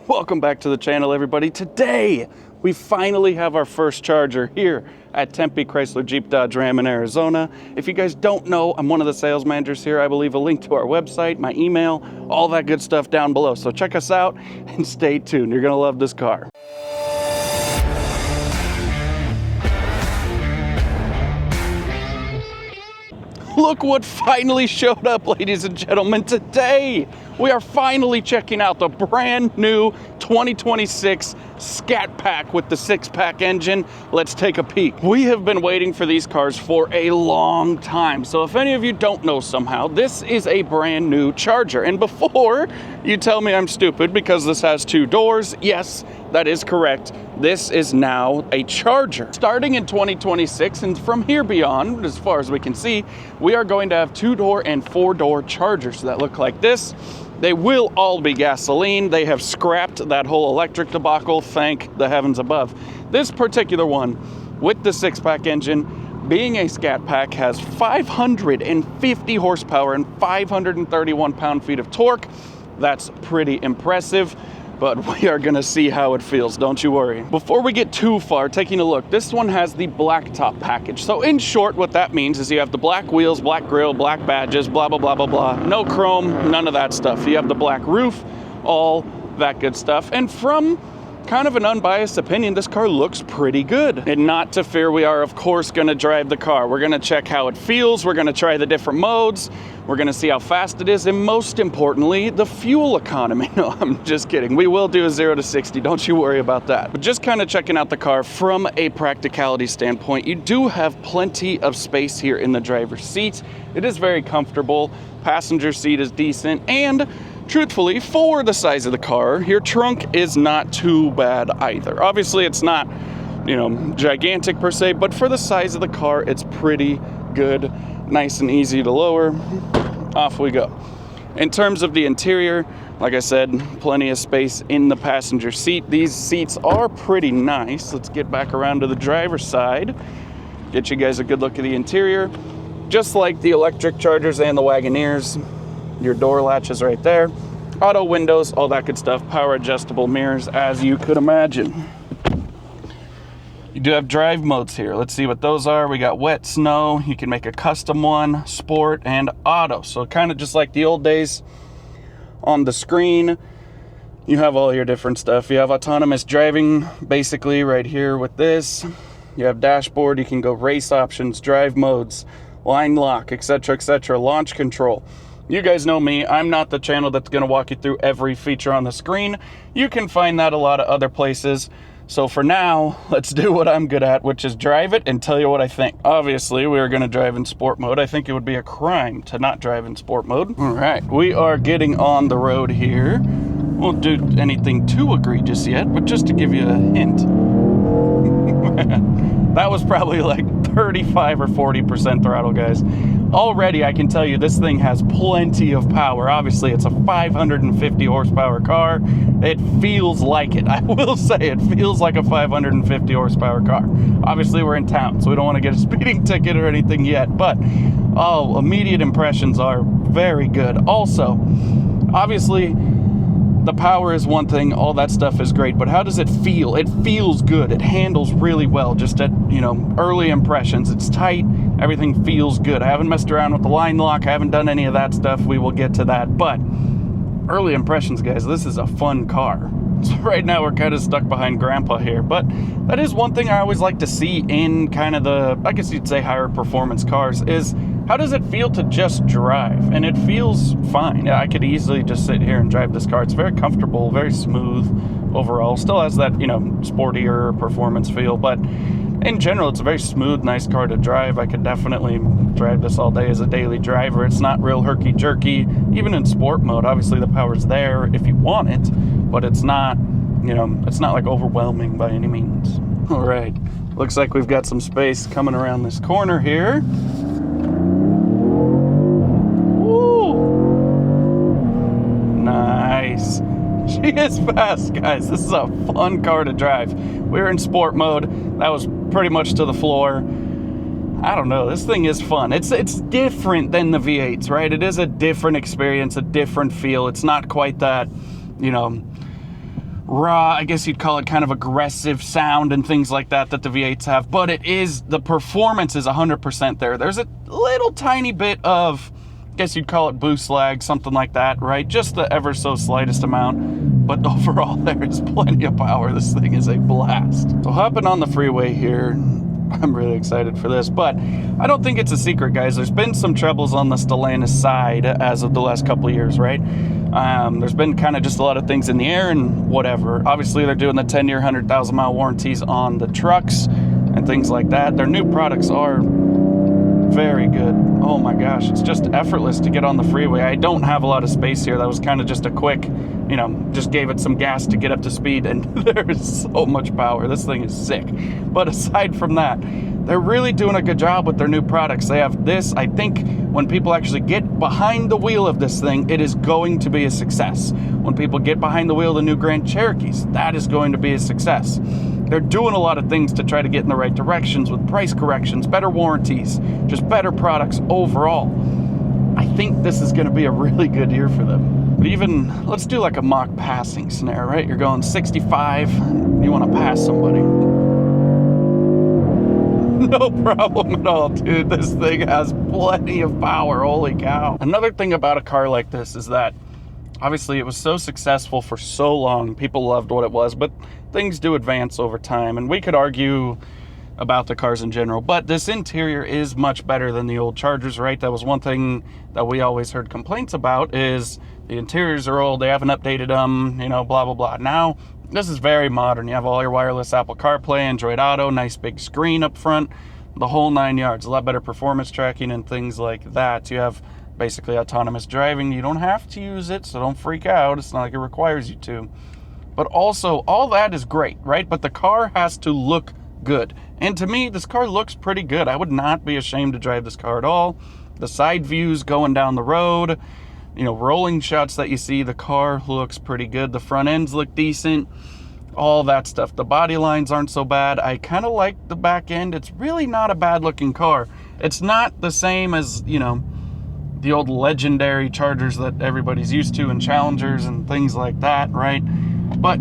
Welcome back to the channel, everybody. Today, we finally have our first charger here at Tempe Chrysler Jeep Dodge Ram in Arizona. If you guys don't know, I'm one of the sales managers here. I will leave a link to our website, my email, all that good stuff down below. So check us out and stay tuned. You're gonna love this car. Look what finally showed up, ladies and gentlemen. Today, we are finally checking out the brand new 2026 Scat Pack with the 6-pack engine. Let's take a peek. We have been waiting for these cars for a long time. So if any of you don't know somehow, this is a brand new charger. And before you tell me I'm stupid because this has 2 doors, yes, that is correct. This is now a charger. Starting in 2026 and from here beyond, as far as we can see, we are going to have 2-door and 4-door chargers that look like this. They will all be gasoline. They have scrapped that whole electric debacle, thank the heavens above. This particular one with the 6-pack engine, being a Scat Pack, has 550 horsepower and 531 pound-feet of torque. That's pretty impressive, but we are gonna see how it feels, don't you worry. Before we get too far, taking a look, this one has the blacktop package. So in short, what that means is you have the black wheels, black grille, black badges, blah, blah, blah, blah, blah. No chrome, none of that stuff. You have the black roof, all that good stuff. And from kind of an unbiased opinion, this car looks pretty good. And not to fear, we are of course gonna drive the car. We're gonna check how it feels. We're gonna try the different modes. We're gonna see how fast it is. And most importantly, the fuel economy. No, I'm just kidding. We will do a 0 to 60. Don't you worry about that. But just kind of checking out the car from a practicality standpoint, you do have plenty of space here in the driver's seat. It is very comfortable. Passenger seat is decent. And truthfully, for the size of the car, your trunk is not too bad either. Obviously, it's not, gigantic per se, but for the size of the car, it's pretty good. Nice and easy to lower. Off we go. In terms of the interior, like I said, plenty of space in the passenger seat. These seats are pretty nice. Let's get back around to the driver's side. Get you guys a good look at the interior. Just like the electric chargers and the Wagoneers, your door latches right there. Auto windows, all that good stuff. Power adjustable mirrors, as you could imagine. You do have drive modes here. Let's see what those are. We got wet, snow. You can make a custom one, sport, and auto. So kind of just like the old days. On the screen, you have all your different stuff. You have autonomous driving, basically right here with this. You have dashboard. You can go race options, drive modes, line lock, etc., etc., launch control. You guys know me, I'm not the channel that's gonna walk you through every feature on the screen. You can find that a lot of other places. So for now, let's do what I'm good at, which is drive it and tell you what I think. Obviously, we are gonna drive in sport mode. I think it would be a crime to not drive in sport mode. All right, we are getting on the road here. Won't do anything too egregious yet, but just to give you a hint. That was probably like 35 or 40% throttle, guys. Already, I can tell you this thing has plenty of power. Obviously, it's a 550 horsepower car. It feels like it. I will say it feels like a 550 horsepower car. Obviously, we're in town, so we don't want to get a speeding ticket or anything yet, but immediate impressions are very good. Also, obviously, the power is one thing, all that stuff is great, but how does it feel? It feels good. It handles really well. Just at, early impressions. It's tight. Everything feels good. I haven't messed around with the line lock. I haven't done any of that stuff. We will get to that. But early impressions, guys, this is a fun car. So right now we're kind of stuck behind Grandpa here, but that is one thing I always like to see in kind of the, I guess you'd say, higher performance cars is how does it feel to just drive? And it feels fine. I could easily just sit here and drive this car. It's very comfortable, very smooth overall. Still has that, sportier performance feel, but in general, it's a very smooth, nice car to drive. I could definitely drive this all day as a daily driver. It's not real herky-jerky. Even in sport mode, obviously the power's there if you want it, but it's not, it's not like overwhelming by any means. All right, looks like we've got some space coming around this corner here. Nice. She is fast, guys. This is a fun car to drive. We're in sport mode. That was pretty much to the floor. I don't know. This thing is fun. It's different than the V8s, right? It is a different experience, a different feel. It's not quite that, raw, I guess you'd call it, kind of aggressive sound and things like that the V8s have, but the performance is 100% there. There's a little tiny bit of, I guess you'd call it boost lag, something like that, right? Just the ever so slightest amount, but overall there is plenty of power. This thing is a blast. So hopping on the freeway here, I'm really excited for this, but I don't think it's a secret, guys. There's been some troubles on the Stellantis side as of the last couple of years, right? There's been kind of just a lot of things in the air and whatever. Obviously, they're doing the 10-year, 100,000-mile warranties on the trucks and things like that. Their new products are very good. Oh my gosh, it's just effortless to get on the freeway. I don't have a lot of space here. That was kind of just a quick, just gave it some gas to get up to speed, and there's so much power. This thing is sick. But aside from that, they're really doing a good job with their new products. They have this, I think, when people actually get behind the wheel of this thing, it is going to be a success. When people get behind the wheel of the new Grand Cherokees, that is going to be a success. They're doing a lot of things to try to get in the right directions with price corrections, better warranties, just better products overall. I think this is going to be a really good year for them. But even, let's do like a mock passing scenario, right? You're going 65, you want to pass somebody. No problem at all, dude. This thing has plenty of power, holy cow. Another thing about a car like this is that obviously it was so successful for so long. People loved what it was, but things do advance over time, and we could argue about the cars in general, but this interior is much better than the old Chargers, right? That was one thing that we always heard complaints about, is the interiors are old, they haven't updated them, blah, blah, blah. Now, this is very modern. You have all your wireless Apple CarPlay, Android Auto, nice big screen up front, the whole 9 yards, a lot better performance tracking and things like that. You have basically autonomous driving. You don't have to use it, so don't freak out. It's not like it requires you to. But also, all that is great, right? But the car has to look good. And to me, this car looks pretty good. I would not be ashamed to drive this car at all. The side views going down the road, rolling shots that you see, the car looks pretty good. The front ends look decent, all that stuff. The body lines aren't so bad. I kind of like the back end. It's really not a bad looking car. It's not the same as, the old legendary Chargers that everybody's used to, and Challengers and things like that, right? But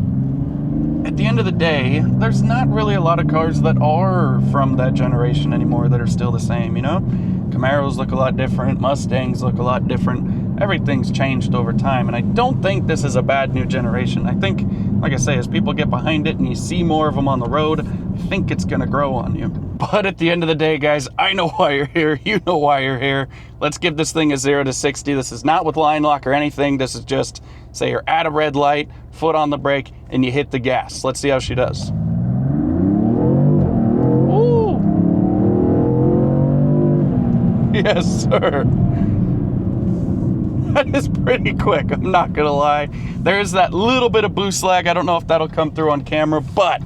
at the end of the day, there's not really a lot of cars that are from that generation anymore that are still the same, Camaros look a lot different, Mustangs look a lot different. Everything's changed over time, and I don't think this is a bad new generation. I think, like I say, as people get behind it and you see more of them on the road, I think it's going to grow on you. But at the end of the day, guys, I know why you're here. You know why you're here. Let's give this thing a 0 to 60. This is not with line lock or anything. This is just, say you're at a red light, foot on the brake, and you hit the gas. Let's see how she does. Ooh. Yes, sir. That is pretty quick, I'm not gonna lie. There is that little bit of boost lag. I don't know if that'll come through on camera, but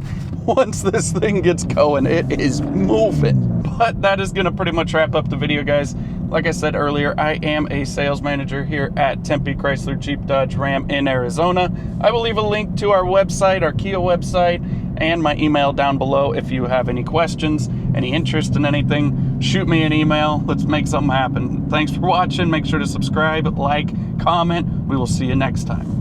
once this thing gets going, it is moving. But that is gonna pretty much wrap up the video, guys. Like I said earlier, I am a sales manager here at Tempe Chrysler Jeep Dodge Ram in Arizona. I will leave a link to our website, our Kia website, and my email down below. If you have any questions, any interest in anything, shoot me an email. Let's make something happen. Thanks for watching. Make sure to subscribe, like, comment. We will see you next time.